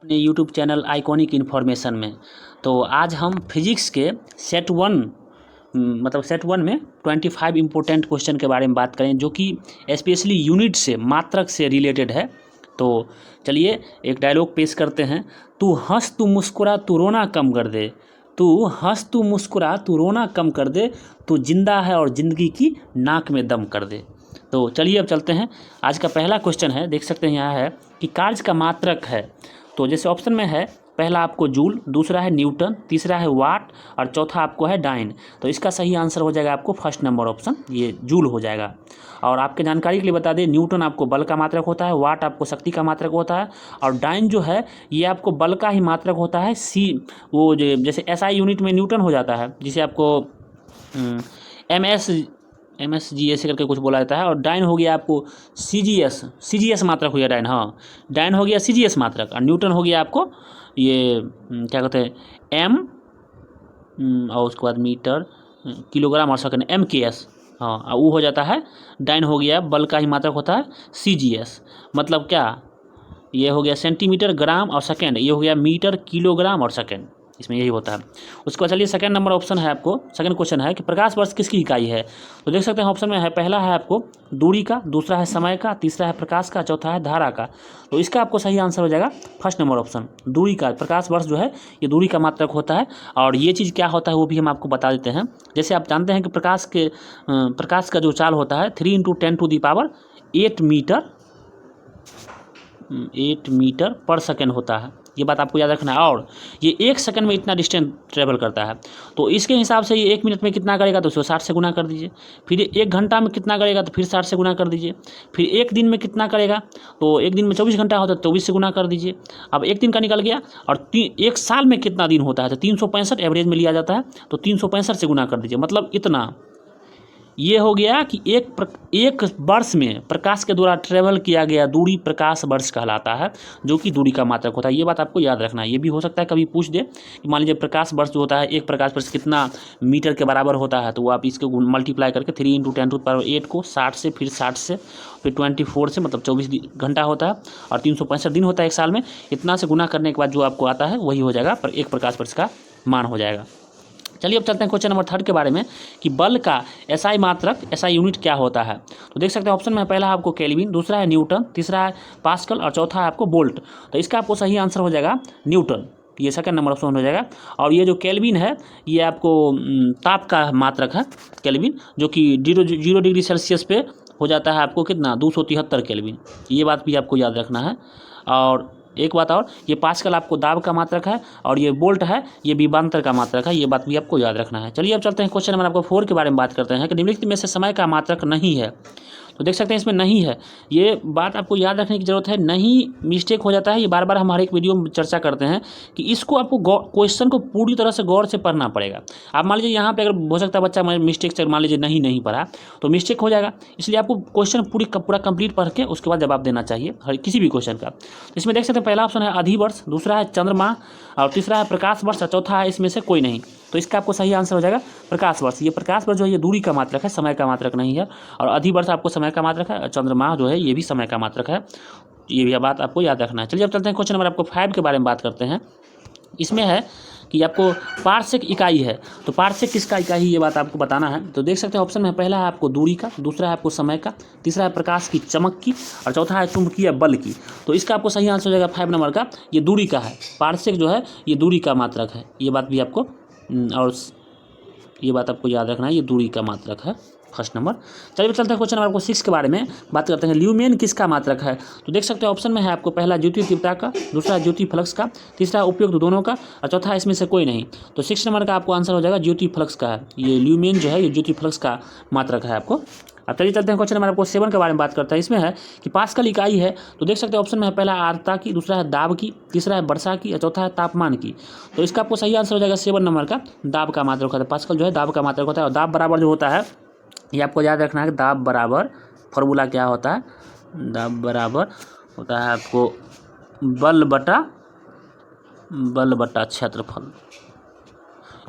अपने YouTube channel iconic information में। तो आज हम फिजिक्स के सेट वन में 25 इम्पोर्टेंट क्वेश्चन के बारे में बात करें, जो कि स्पेशली यूनिट से, मात्रक से रिलेटेड है। तो चलिए एक डायलॉग पेश करते हैं। तू हंस तू मुस्कुरा तू रोना कम कर दे, तू हंस तू मुस्कुरा तू रोना कम कर दे, तू जिंदा है और ज़िंदगी की नाक में दम कर दे। तो चलिए अब चलते हैं। आज का पहला क्वेश्चन है, देख सकते हैं यहाँ है कि कार्य का मात्रक है। तो जैसे ऑप्शन में है, पहला आपको जूल, दूसरा है न्यूटन, तीसरा है वाट और चौथा आपको है डाइन। तो इसका सही आंसर हो जाएगा आपको फर्स्ट नंबर ऑप्शन, ये जूल हो जाएगा। और आपके जानकारी के लिए बता दें, न्यूटन आपको बल का मात्रक होता है, वाट आपको शक्ति का मात्रक होता है और डाइन जो है ये आपको बल का ही मात्रक होता है। वो जैसे SI यूनिट में न्यूटन हो जाता है, जिसे आपको MSG ऐसे करके कुछ बोला जाता है। और डाइन हो गया आपको CGS मात्रक हो गया डाइन। हाँ, डाइन हो गया CGS मात्रक और न्यूटन हो गया आपको ये क्या कहते हैं M और उसके बाद मीटर, किलोग्राम और सेकंड MKS। हाँ, वो हो जाता है। डाइन हो गया बल का ही मात्रक होता है CGS। मतलब क्या, ये हो गया सेंटीमीटर, ग्राम और सेकेंड, ये हो गया मीटर, किलोग्राम और सेकेंड, इसमें यही होता है। उसके बाद चलिए सेकंड नंबर ऑप्शन है आपको, सेकंड क्वेश्चन है कि प्रकाश वर्ष किसकी इकाई है। तो देख सकते हैं ऑप्शन में है, पहला है आपको दूरी का, दूसरा है समय का, तीसरा है प्रकाश का, चौथा है धारा का। तो इसका आपको सही आंसर हो जाएगा फर्स्ट नंबर ऑप्शन, दूरी का। प्रकाश वर्ष जो है ये दूरी का मात्रक होता है। और ये चीज़ क्या होता है वो भी हम आपको बता देते हैं। जैसे आप जानते हैं कि प्रकाश का जो चाल होता है 3 × 10⁸ मीटर पर सेकेंड होता है। ये बात आपको याद रखना है। और ये 1 सेकंड में इतना डिस्टेंस ट्रेवल करता है। तो इसके हिसाब से ये 1 मिनट में कितना करेगा, तो उसको 60 से गुना कर दीजिए। फिर 1 घंटा में कितना करेगा, तो फिर 60 से गुना कर दीजिए। फिर 1 दिन में कितना करेगा, तो 1 दिन में 24 घंटा होता है, 24 से गुना कर दीजिए। अब 1 दिन का निकल गया। और 1 साल में कितना दिन होता है, तो 365 एवरेज में लिया जाता है, तो 365 से गुना कर दीजिए। मतलब इतना, ये हो गया कि एक वर्ष में प्रकाश के द्वारा ट्रेवल किया गया दूरी प्रकाश वर्ष कहलाता है, जो कि दूरी का मात्रक होता है। ये बात आपको याद रखना है। ये भी हो सकता है कभी पूछ दे कि मान लीजिए प्रकाश वर्ष जो होता है, एक प्रकाश वर्ष कितना मीटर के बराबर होता है, तो वो आप इसको मल्टीप्लाई करके 3 × 10⁸ को 60 से, फिर 60 से, फिर 24 से, मतलब 24 घंटा होता है और 365 दिन होता है 1 साल में। इतना से गुना करने के बाद जो आपको आता है वही हो जाएगा, एक प्रकाश वर्ष का मान हो जाएगा। चलिए अब चलते हैं क्वेश्चन नंबर 3 के बारे में कि बल का SI मात्रक, SI यूनिट क्या होता है। तो देख सकते हैं ऑप्शन में पहला है आपको केल्विन, दूसरा है न्यूटन, तीसरा है पास्कल और चौथा है आपको वोल्ट। तो इसका आपको सही आंसर हो जाएगा न्यूटन, ये सेकंड नंबर ऑप्शन हो जाएगा। और ये जो केल्विन है ये आपको ताप का मात्रक है केल्विन, जो कि 0 डिग्री सेल्सियस पे हो जाता है आपको कितना, 273 केल्विन। ये बात भी आपको याद रखना है। और एक बात और, ये पास्कल आपको दाब का मात्रक है और ये वोल्ट है ये विभवांतर का मात्रक है। ये बात भी आपको याद रखना है। चलिए अब चलते हैं क्वेश्चन नंबर आपको 4 के बारे में बात करते हैं कि निम्नलिखित में से समय का मात्रक नहीं है। तो देख सकते हैं इसमें नहीं है, ये बात आपको याद रखने की जरूरत है। नहीं मिस्टेक हो जाता है, ये बार बार हम हर एक वीडियो में चर्चा करते हैं कि इसको आपको क्वेश्चन को पूरी तरह से गौर से पढ़ना पड़ेगा। आप मान लीजिए यहाँ पे अगर हो सकता है बच्चा मिस्टेक से मान लीजिए नहीं पढ़ा तो मिस्टेक हो जाएगा। इसलिए आपको क्वेश्चन पूरा कंप्लीट पढ़ के उसके बाद जवाब देना चाहिए हर किसी भी क्वेश्चन का। इसमें देख सकते हैं पहला ऑप्शन है अधिवर्ष, दूसरा है चंद्रमा और तीसरा है प्रकाश वर्ष और चौथा है इसमें से कोई नहीं। तो इसका आपको सही आंसर हो जाएगा प्रकाश वर्ष। ये प्रकाश वर्ष जो है ये दूरी का मात्रक है, समय का मात्रक नहीं है। और अधिवर्ष आपको समय का मात्रक है, चंद्रमा जो है ये भी समय का मात्रक है। ये भी बात आपको याद रखना है। चलिए अब चलते हैं क्वेश्चन नंबर आपको 5 के बारे में बात करते हैं। इसमें है कि आपको पार्सेक इकाई है, तो पार्सेक किसका इकाई, ये बात आपको बताना है। तो देख सकते हैं ऑप्शन में पहला है आपको दूरी का, दूसरा है आपको समय का, तीसरा है प्रकाश की चमक की और चौथा है चुंबकीय बल की। तो इसका आपको सही आंसर हो जाएगा 5 नंबर का, ये दूरी का है। पार्सेक जो है ये दूरी का मात्रक है। ये बात भी आपको और ये बात आपको याद रखना है, ये दूरी का मात्रक है फर्स्ट नंबर। चलिए चलते हैं क्वेश्चन नंबर आपको 6 के बारे में बात करते हैं, ल्यूमेन किसका मात्रक है। तो देख सकते हैं ऑप्शन में है आपको पहला ज्योति तीव्रता का, दूसरा ज्योति फ्लक्स का, तीसरा उपयुक्त दोनों का और चौथा इसमें से कोई नहीं। तो 6 नंबर का आपको आंसर हो जाएगा ज्योति फ्लक्स का है। ये ल्यूमेन जो है ये ज्योति फ्लक्स का मात्रक है आपको। अब चलिए चलते हैं क्वेश्चन नंबर आपको 7 के बारे में बात करते हैं। इसमें है कि पास्कल इकाई है। तो देख सकते हैं ऑप्शन में है पहला आर्द्रता की, दूसरा है दाब की, तीसरा है वर्षा की और चौथा है तापमान की। तो इसका आपको सही आंसर हो जाएगा 7 नंबर का, दाब का मात्रक होता है। पास्कल जो है दाब का मात्रक होता है। और दाब बराबर जो होता है ये आपको याद रखना है कि दाब बराबर फॉर्मूला क्या होता है, दाब बराबर होता है आपको बल बटा क्षेत्रफल।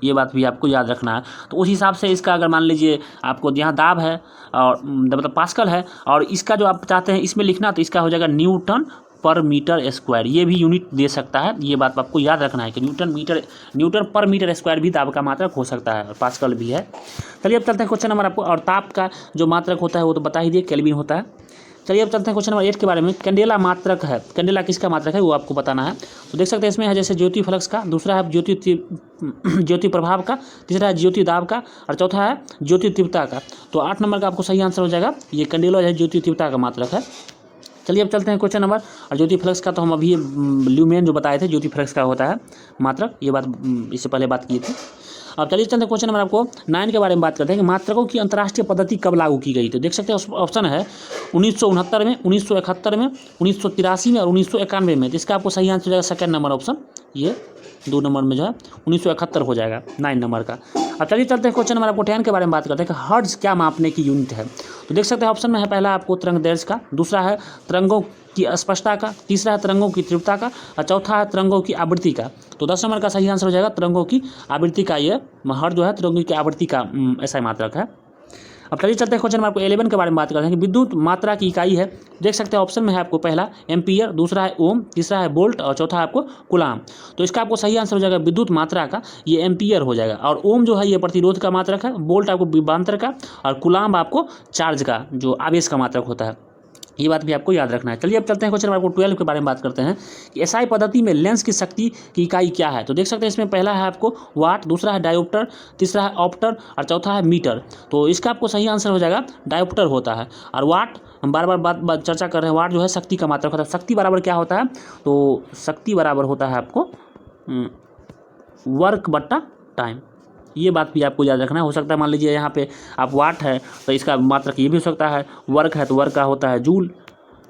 ये बात भी आपको याद रखना है। तो उस हिसाब से इसका अगर मान लीजिए आपको यहाँ दाब है और मतलब पास्कल है और इसका जो आप चाहते हैं इसमें लिखना, तो इसका हो जाएगा न्यूटन पर मीटर स्क्वायर, ये भी यूनिट दे सकता है। ये बात आपको याद रखना है कि न्यूटन पर मीटर स्क्वायर भी दाब का मात्रक हो सकता है, और पास्कल भी है। चलिए अब चलते हैं क्वेश्चन नंबर आपको, और ताप का जो मात्रक होता है वो तो बता ही दिए, केल्विन होता है। चलिए अब चलते हैं क्वेश्चन नंबर 8 के बारे में। कैंडेला मात्रक है, कैंडेला किसका मात्रक है वो आपको बताना है। तो देख सकते हैं इसमें है जैसे ज्योति फ्लक्स का, दूसरा है ज्योति प्रभाव का, तीसरा है ज्योति दाब का, और चौथा है ज्योति तीव्रता का। तो 8 नंबर का आपको सही आंसर हो जाएगा, ये कैंडेला है ज्योति तीव्रता का मात्रक है। चलिए अब चलते हैं क्वेश्चन नंबर, और ज्योति फ्लक्स का तो हम अभी ल्यूमेन जो बताए थे, ज्योति फ्लक्स का होता है मात्रक, ये बात इससे पहले बात की थी। अब चलिए चलते हैं क्वेश्चन नंबर आपको 9 के बारे में बात करते हैं कि मात्रकों की अंतर्राष्ट्रीय पद्धति कब लागू की गई। तो देख सकते हैं ऑप्शन है 1969 में, 1971 में, 1983 में और 1991 में। तो इसका आपको सही आंसर हो जाएगा सेकंड नंबर ऑप्शन, ये 2 नंबर में जो है 1971 हो जाएगा 9 नंबर का। अब चलिए चलते हैं क्वेश्चन नंबर आपको 10 के बारे में बात करते हैं कि हर्ट्ज क्या मापने की यूनिट है। तो देख सकते हैं ऑप्शन में है पहला आपको तरंग दैर्ध्य का, दूसरा है तरंगों की स्पष्टता का, तीसरा है तरंगों की तीव्रता का, और चौथा है तरंगों की आवृत्ति का। तो 10 नंबर का सही आंसर हो जाएगा तरंगों की आवृत्ति का, ये हर्ट्ज जो है तरंगों की आवृत्ति का ऐसा मात्रक है। अब चलिए चलते हैं क्वेश्चन नंबर आपको 11 के बारे में बात करते हैं कि विद्युत मात्रा की इकाई है। देख सकते हैं ऑप्शन में है आपको पहला एम्पियर, दूसरा है ओम, तीसरा है वोल्ट और चौथा है आपको कूलाम। तो इसका आपको सही आंसर हो जाएगा विद्युत मात्रा का ये एम्पियर हो जाएगा, और ओम जो है ये प्रतिरोध का मात्रक है, वोल्ट आपको विभवांतर का, और कूलाम आपको चार्ज का जो आवेश का मात्रक होता है। ये बात भी आपको याद रखना है। चलिए अब चलते हैं क्वेश्चन नंबर आपको 12 के बारे में बात करते हैं कि एसआई पद्धति में लेंस की शक्ति की इकाई क्या है। तो देख सकते हैं इसमें पहला है आपको वाट, दूसरा है डायोप्टर, तीसरा है ऑप्टर और चौथा है मीटर। तो इसका आपको सही आंसर हो जाएगा डायोप्टर होता है। और वाट हम बार बार बात चर्चा कर रहे हैं, वाट जो है शक्ति का मात्रक होता है। शक्ति बराबर क्या होता है, तो शक्ति बराबर होता है आपको वर्क बट्टा टाइम। ये बात भी आपको याद रखना है। हो सकता है मान लीजिए यहाँ पे आप वाट है तो इसका मात्रक ये भी हो सकता है, वर्क है तो वर्क का होता है जूल,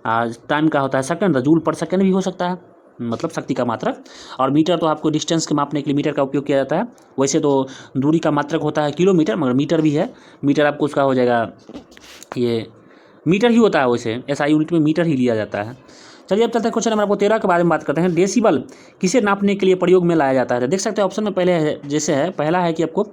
टाइम का होता है सेकंड, तो जूल पर सेकंड भी हो सकता है, मतलब शक्ति का मात्रक। और मीटर तो आपको डिस्टेंस के मापने के लिए मीटर का उपयोग किया जाता है। वैसे तो दूरी का मात्रक होता है किलोमीटर, मगर मीटर भी है, मीटर आपको उसका हो जाएगा, ये मीटर ही होता है, वैसे एसआई यूनिट में मीटर ही लिया जाता है। चलिए अब चलते हैं क्वेश्चन नंबर आपको 13 के बारे में बात करते हैं। डेसिबल किसे नापने के लिए प्रयोग में लाया जाता है। देख सकते हैं ऑप्शन में पहले है जैसे है, पहला है कि आपको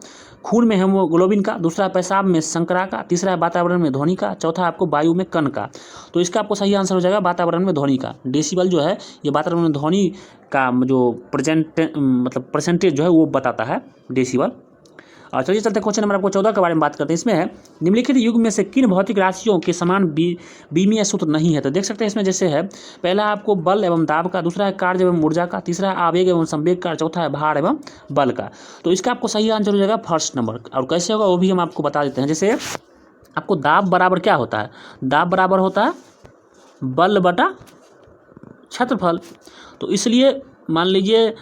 खून में हेमोग्लोबिन का, दूसरा है पेशाब में शर्करा का, तीसरा है वातावरण में ध्वनि का, चौथा आपको वायु में कण का। तो इसका आपको सही आंसर हो जाएगा वातावरण में ध्वनि का। डेसिबल जो है ये वातावरण में ध्वनि का जो परसेंटेज जो है वो बताता है डेसिबल। और चलिए चलते क्वेश्चन नंबर आपको 14 के बारे में बात करते हैं। इसमें है निम्नलिखित युग में से किन भौतिक राशियों के समान बीमीय सूत्र नहीं है। तो देख सकते हैं इसमें जैसे है पहला आपको बल एवं दाब का, दूसरा है कार्य एवं ऊर्जा का, तीसरा है आवेग एवं संवेग का, चौथा है भार एवं बल का। तो इसका आपको सही आंसर हो जाएगा फर्स्ट नंबर। और कैसे होगा वो भी हम आपको बता देते हैं। जैसे आपको दाब बराबर क्या होता है, दाब बराबर होता है बल बटा क्षेत्रफल। तो इसलिए मान लीजिए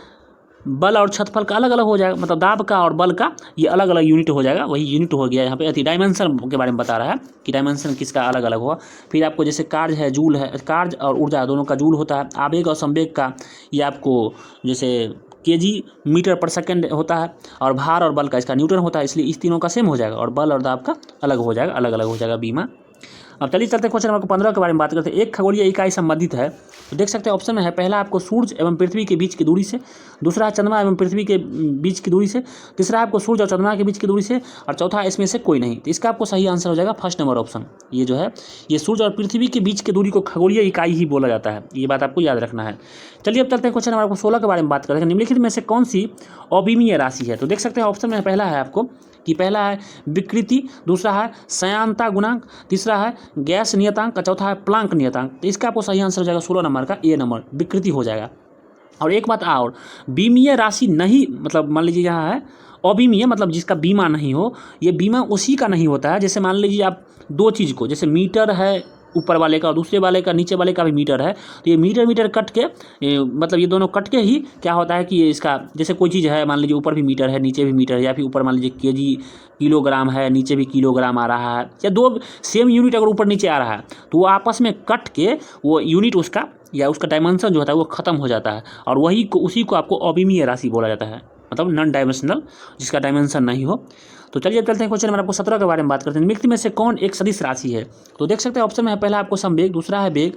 बल और क्षेत्रफल का अलग अलग हो जाएगा, मतलब दाब का और बल का ये अलग अलग यूनिट हो जाएगा। वही यूनिट हो गया यहाँ पे, अति डायमेंशन के बारे में बता रहा है कि डायमेंशन किसका अलग अलग होगा। फिर आपको जैसे कार्य है जूल है, कार्य और ऊर्जा दोनों का जूल होता है। आवेग और संवेग का ये आपको जैसे केजी मीटर पर सेकंड होता है, और भार और बल का इसका न्यूटन होता है। इसलिए इस तीनों का सेम हो जाएगा, और बल और दाब का अलग हो जाएगा, अलग अलग हो जाएगा बीमा। अब चलिए चलते क्वेश्चन नंबर 15 के बारे में बात करते हैं। एक खगोलीय इकाई संबंधित है। तो देख सकते हैं ऑप्शन में है पहला आपको सूर्य एवं पृथ्वी के बीच की दूरी से, दूसरा है चंद्रमा एवं पृथ्वी के बीच की दूरी से, तीसरा आपको सूर्य और चंद्रमा के बीच की दूरी से, और चौथा इसमें से कोई नहीं। तो इसका आपको सही आंसर हो जाएगा फर्स्ट नंबर ऑप्शन। ये जो है ये सूर्य और पृथ्वी के बीच की दूरी को खगोलीय इकाई ही बोला जाता है, ये बात आपको याद रखना है। चलिए अब चलते हैं क्वेश्चन नंबर आपको 16 के बारे में बात करते हैं। निम्नलिखित में से कौन सी अविमीय राशि है। तो देख सकते हैं ऑप्शन में पहला है आपको कि पहला है विकृति, दूसरा है श्यानता गुणांक, तीसरा है गैस नियतांक, चौथा है प्लांक नियतांक। तो इसका आपको सही आंसर हो जाएगा 16 नंबर का ए नंबर, विकृति हो जाएगा। और एक बात और, बीमीय राशि नहीं, मतलब मान लीजिए यहाँ है अविमीय, मतलब जिसका बीमा नहीं हो, ये बीमा उसी का नहीं होता है। जैसे मान लीजिए आप दो चीज़ को, जैसे मीटर है ऊपर वाले का और दूसरे वाले का नीचे वाले का भी मीटर है, तो ये मीटर कट के मतलब ये दोनों कट के ही क्या होता है कि ये इसका जैसे कोई चीज़ है, मान लीजिए ऊपर भी मीटर है नीचे भी मीटर है, या फिर ऊपर मान लीजिए केजी किलोग्राम है नीचे भी किलोग्राम आ रहा है, या दो सेम यूनिट अगर ऊपर नीचे आ रहा है तो वो आपस में कट के वो यूनिट उसका या उसका डायमेंशन जो होता है वो ख़त्म हो जाता है, और उसी को आपको अविमीय राशि बोला जाता है, मतलब नॉन डायमेंशनल, जिसका डायमेंशन नहीं हो। तो चलिए अब चलते हैं क्वेश्चन नंबर आपको 17 के बारे में बात करते हैं। निम्नलिखित में से कौन एक सदिश राशि है? तो देख सकते हैं ऑप्शन में है पहला आपको समवेग, दूसरा है वेग,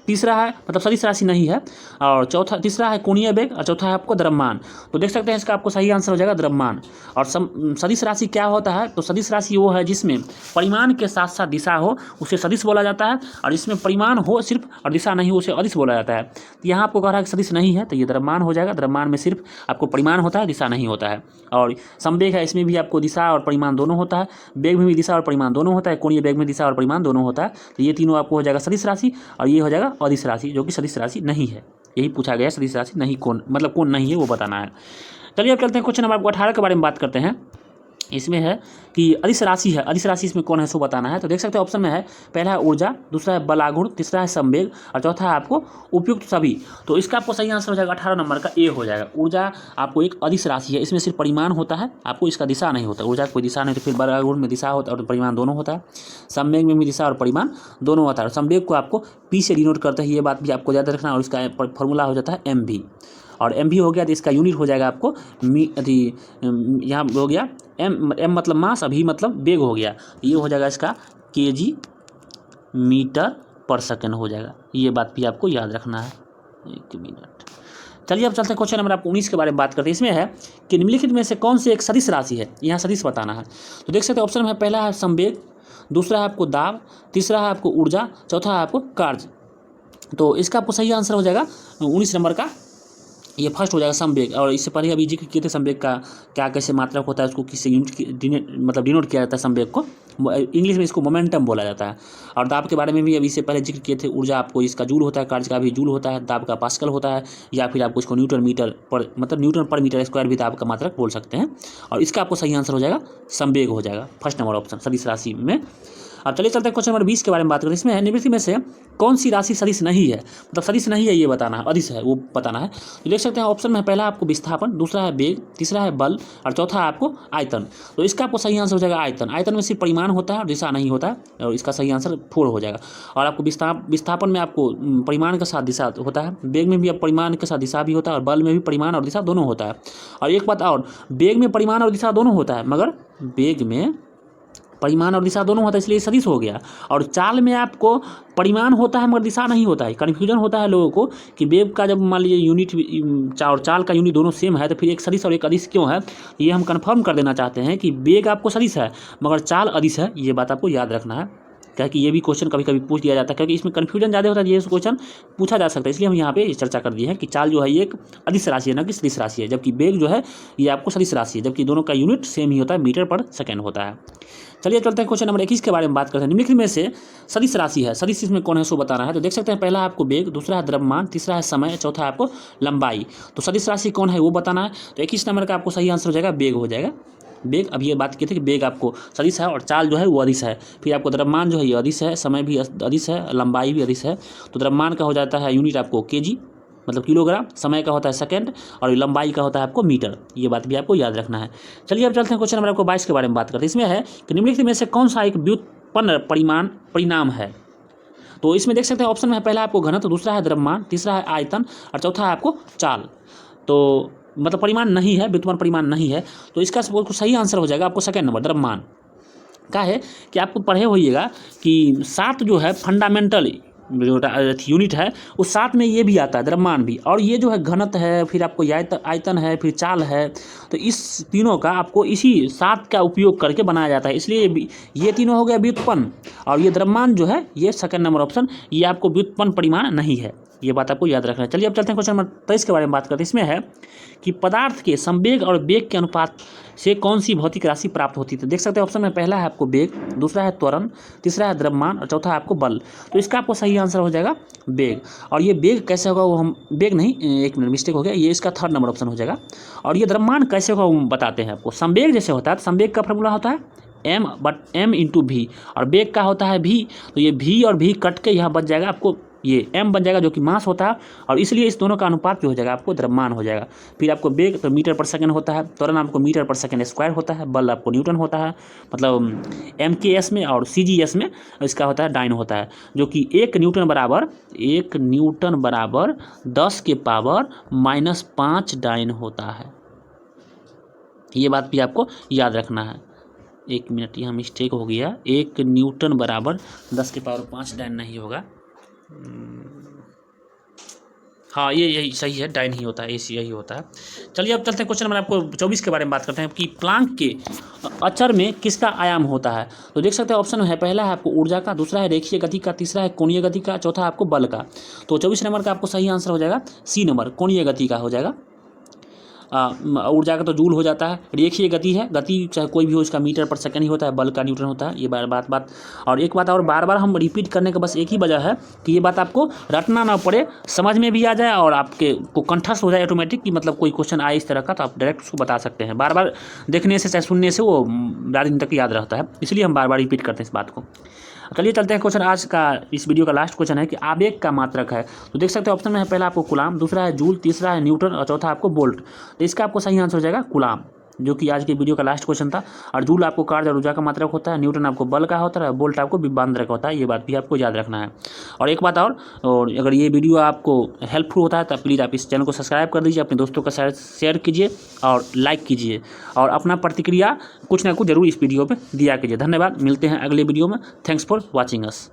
तीसरा है मतलब सदिश राशि नहीं है, और चौथा तीसरा है कोणीय वेग, और चौथा है आपको द्रव्यमान। तो देख सकते हैं इसका आपको सही आंसर हो जाएगा द्रव्यमान। और सदिश राशि क्या होता है? तो सदिश राशि वो है जिसमें परिमाण के साथ साथ दिशा हो, उसे सदिश बोला जाता है, और इसमें परिमाण हो सिर्फ और दिशा नहीं हो, उसे अदिश बोला जाता है। तो यहाँ आपको कह रहा है कि सदिश नहीं है, तो ये द्रव्यमान हो जाएगा। द्रव्यमान में सिर्फ आपको परिमाण होता है, दिशा नहीं होता है। और समवेग है, इसमें भी आपको दिशा और परिमाण दोनों होता है। वेग में भी दिशा और परिमाण दोनों होता है। कोणीय वेग में दिशा और परिमाण दोनों होता है। तो ये तीनों आपको हो जाएगा सदिश राशि, और ये हो जाएगा अदिश राशि, जो कि सदिश राशि नहीं है। यही पूछा गया, सदिश राशि नहीं कौन, मतलब कौन नहीं है वो बताना है। चलिए अब चलते हैं क्वेश्चन नंबर आपको 18 के बारे में बात करते हैं। इसमें है कि अदिश राशि है, अदिश राशि इसमें कौन है सो बताना है। तो देख सकते हैं ऑप्शन में है पहला है ऊर्जा, दूसरा है बलागुण, तीसरा है संवेग, और चौथा है आपको उपयुक्त सभी। तो इसका आपको सही आंसर हो जाएगा 18 नंबर का ए हो जाएगा। ऊर्जा आपको एक अदिश राशि है, इसमें सिर्फ परिमाण होता है, आपको इसका दिशा नहीं होता। ऊर्जा कोई दिशा नहीं, तो फिर बलागुण में दिशा होता है और परिमाण दोनों होता है। संवेग में भी दिशा और परिमाण दोनों होता है। और संवेग को आपको पी से डिनोट करते हैं, ये बात भी आपको याद रखना। और इसका फॉर्मूला हो जाता है एम भी, और एम भी हो गया तो इसका यूनिट हो जाएगा आपको यहाँ हो गया एम मतलब मास, अभी मतलब वेग हो गया, ये हो जाएगा इसका केजी मीटर पर सेकंड हो जाएगा। ये बात भी आपको याद रखना है। एक मिनट। चलिए अब चलते हैं क्वेश्चन नंबर आपको 19 के बारे में बात करते हैं। इसमें है कि निम्नलिखित में से कौन सी एक सदिश राशि है? यहाँ सदिश बताना है। तो देख सकते हैं ऑप्शन में पहला है संवेग, दूसरा है आपको दाब, तीसरा है आपको ऊर्जा, चौथा है आपको कार्य। तो इसका आपको सही आंसर हो जाएगा 19 नंबर का, ये फर्स्ट हो जाएगा संवेग। और इससे पहले अभी जिक्र किए थे संवेग का क्या कैसे मात्रक होता है, उसको किससे यूनिट मतलब डिनोट किया जाता है संवेग को, इंग्लिश में इसको मोमेंटम बोला जाता है। और दाब के बारे में भी अभी इससे पहले जिक्र किए थे। ऊर्जा आपको इसका जूल होता है, कार्य का भी जूल होता है, दाब का पास्कल होता है, या फिर आपको इसको न्यूटन मीटर पर मतलब न्यूटन पर मीटर स्क्वायर भी दाब का मात्रक बोल सकते हैं। और इसका आपको सही आंसर हो जाएगा संवेग हो जाएगा, फर्स्ट नंबर ऑप्शन सदिश राशि में। अब चलिए चलते हैं क्वेश्चन नंबर 20 के बारे में बात करते हैं। इसमें है निम्नलिखित में से कौन सी राशि सदिश नहीं है? मतलब सदिश नहीं है ये बताना है, अदिश है वो बताना है। तो देख सकते हैं ऑप्शन में पहला आपको विस्थापन, दूसरा है वेग, तीसरा है बल, और चौथा है आपको आयतन। तो इसका आपको सही आंसर हो जाएगा आयतन। आयतन में सिर्फ परिमाण होता है और दिशा नहीं होता है, और इसका सही आंसर 4 हो जाएगा। और आपको विस्थापन में आपको परिमाण के साथ दिशा होता है, वेग में भी अब परिमाण के साथ दिशा भी होता है, और बल में भी परिमाण और दिशा दोनों होता है। और एक बात और, वेग में परिमाण और दिशा दोनों होता है, मगर वेग में परिमाण और दिशा दोनों होता है, इसलिए सदिश हो गया। और चाल में आपको परिमाण होता है मगर दिशा नहीं होता है। कन्फ्यूजन होता है लोगों को कि वेग का जब मान लीजिए यूनिट और चाल का यूनिट दोनों सेम है, तो फिर एक सदिश और एक अदिश क्यों है? ये हम कंफर्म कर देना चाहते हैं कि वेग आपको सदिश है मगर चाल अदिश है। ये बात आपको याद रखना है, क्या कि ये भी क्वेश्चन कभी कभी पूछ दिया जाता है, क्योंकि इसमें कन्फ्यूजन ज़्यादा होता है, ये क्वेश्चन पूछा जा सकता है। इसलिए हम यहाँ पे चर्चा कर दिए हैं कि चाल जो है ये एक अदिश राशि है, ना कि सदिश राशि है, जबकि वेग जो है ये आपको सदिश राशि है, जबकि दोनों का यूनिट सेम ही होता है, मीटर पर सेकेंड होता है। चलिए चलते हैं क्वेश्चन नंबर 21 के बारे में बात करते हैं। निम्नलिखित में से सदिश राशि है, सदिश इसमें कौन है सो बताना है। तो देख सकते हैं पहला आपको वेग, दूसरा है द्रव्यमान, तीसरा है समय, चौथा है आपको लंबाई। तो सदिश राशि कौन है वो बताना है। तो 21 नंबर का आपको सही आंसर हो जाएगा वेग हो जाएगा। वेग, अभी ये बात की थी कि वेग आपको सदिश है और चाल जो है वो अदिश है। फिर आपको द्रव्यमान जो है ये अदिश है, समय भी अदिश है, लंबाई भी अदिश है। तो द्रव्यमान का हो जाता है यूनिट आपको केजी मतलब किलोग्राम, समय का होता है सेकंड, और लंबाई का होता है आपको मीटर। ये बात भी आपको याद रखना है। चलिए अब चलते हैं क्वेश्चन नंबर आपको 22 के बारे में बात करते हैं। इसमें है कि निम्नलिखित में से कौन सा एक व्युत्पन्न परिणाम है। तो इसमें देख सकते हैं ऑप्शन में है पहला आपको घनत्व, दूसरा है द्रव्यमान, तीसरा है आयतन, और चौथा है आपको चाल। तो मतलब परिमाण नहीं है, व्युत्पन्न परिमाण नहीं है। तो इसका सही आंसर हो जाएगा आपको सेकंड नंबर द्रव्यमान का है। कि आपको पढ़े होइएगा कि 7 जो है फंडामेंटल जो यूनिट है उस 7 में ये भी आता है द्रव्यमान भी, और ये जो है घनत्व है, फिर आपको आयतन है, फिर चाल है। तो इस तीनों का आपको इसी 7 का उपयोग करके बनाया जाता है, इसलिए ये तीनों हो गया व्युत्पन्न। और ये द्रव्यमान जो है ये सेकंड नंबर ऑप्शन, ये आपको व्युत्पन्न परिमाण नहीं है। ये बात आपको याद रखना है। चलिए अब चलते हैं क्वेश्चन नंबर 23 के बारे में बात करते हैं। इसमें है कि पदार्थ के संवेग और वेग के अनुपात से कौन सी भौतिक राशि प्राप्त होती है। तो देख सकते हैं ऑप्शन में पहला है आपको वेग, दूसरा है त्वरण, तीसरा है द्रव्यमान, और चौथा है आपको बल। तो इसका आपको सही आंसर हो जाएगा वेग। और ये वेग कैसे होगा वो हम वेग नहीं, एक मिनट मिस्टेक हो गया, ये इसका थर्ड नंबर ऑप्शन हो जाएगा। और ये द्रव्यमान कैसे होगा वो बताते हैं आपको। संवेग जैसे होता है तो संवेग का फॉर्मूला होता है m इंटू भी, और वेग का होता है v। तो ये v और v कट के यहाँ बच जाएगा आपको ये m बन जाएगा जो कि मास होता है, और इसलिए इस दोनों का अनुपात जो हो जाएगा आपको द्रव्यमान हो जाएगा। फिर आपको वेग तो मीटर पर सेकंड होता है, त्वरण आपको मीटर पर सेकंड स्क्वायर होता है, बल आपको न्यूटन होता है मतलब MKS में, और CGS में इसका होता है डाइन होता है, जो कि 1 न्यूटन बराबर 10 के पावर -5 डाइन होता है। ये बात भी आपको याद रखना है। 1 मिनट, यहाँ मिस्टेक हो गया। 1 न्यूटन बराबर 10⁵ डायन नहीं होगा। हाँ, ये यही सही है, डायन ही होता है, AC यही होता है। चलिए अब चलते हैं क्वेश्चन नंबर आपको 24 के बारे में बात करते हैं कि प्लांक के अचर में किसका आयाम होता है। तो देख सकते हैं ऑप्शन है, पहला है आपको ऊर्जा का, दूसरा है रेखीय गति का, तीसरा है कोणीय गति का, चौथा है आपको बल का। तो 24 नंबर का आपको सही आंसर हो जाएगा C नंबर, कोणीय गति का हो जाएगा। ऊर्जा का तो जूल हो जाता है। रेखीय गति है, गति चाहे कोई भी हो इसका मीटर पर सेकंड ही होता है, बल का न्यूटन होता है। ये बात और एक बात और बार बार हम रिपीट करने का बस एक ही वजह है कि ये बात आपको रटना ना पड़े, समझ में भी आ जाए और आपके को कंठस्थ हो जाए ऑटोमेटिक, कि मतलब कोई क्वेश्चन आए इस तरह का तो आप डायरेक्ट उसको बता सकते हैं। बार बार देखने से चाहे सुनने से वो ज़्यादा दिन तक याद रहता है, इसलिए हम बार बार रिपीट करते हैं इस बात को। चलिए चलते हैं क्वेश्चन आज का, इस वीडियो का लास्ट क्वेश्चन है कि आवेग का मात्रक है। तो देख सकते हैं ऑप्शन में है, पहला आपको कूलाम, दूसरा है जूल, तीसरा है न्यूटन और चौथा आपको वोल्ट। तो इसका आपको सही आंसर हो जाएगा कूलाम, जो कि आज के वीडियो का लास्ट क्वेश्चन था। और जूल आपको कार्य और ऊर्जा का मात्रक होता है, न्यूटन आपको बल का होता है, वोल्ट आपको विभवांतर का होता है। ये बात भी आपको याद रखना है। और एक बात और अगर ये वीडियो आपको हेल्पफुल होता है तो प्लीज़ आप इस चैनल को सब्सक्राइब कर दीजिए, अपने दोस्तों के साथ शेयर कीजिए और लाइक कीजिए, और अपना प्रतिक्रिया कुछ ना कुछ जरूर इस वीडियो पर दिया कीजिए। धन्यवाद, मिलते हैं अगले वीडियो में। Thanks for watching us.